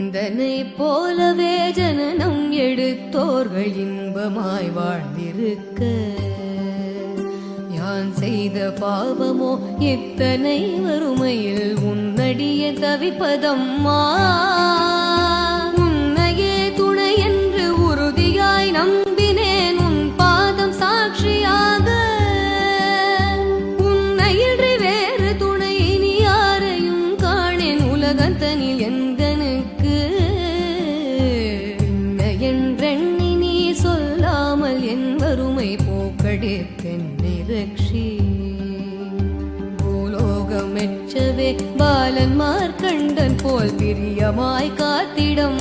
இதனை போலவே ஜனனம் எடுத்தோர்கள் இன்பமாய் வாழ்ந்திருக்க யான் செய்த பாவமோ இத்தனை வறுமையில் உன்னடிய தவிப்பதம்மா. உன்னையே துணை என்று உறுதியாய் நம்பினேன் உன் பாதம் சாட்சியாக. உன்னையின்றி வேறு துணை இனி யாரையும் காணேன் உலகத்தனில் எந்தனுக்கு. என்றெண்ணி நீ சொல்லாமல் என் வறுமை போக்கடித்தென்னை ரக்ஷி. பூலோகம் மெச்சவே பாலன் மார்க்கண்டன் போல் பிரியமாய் காத்திடம்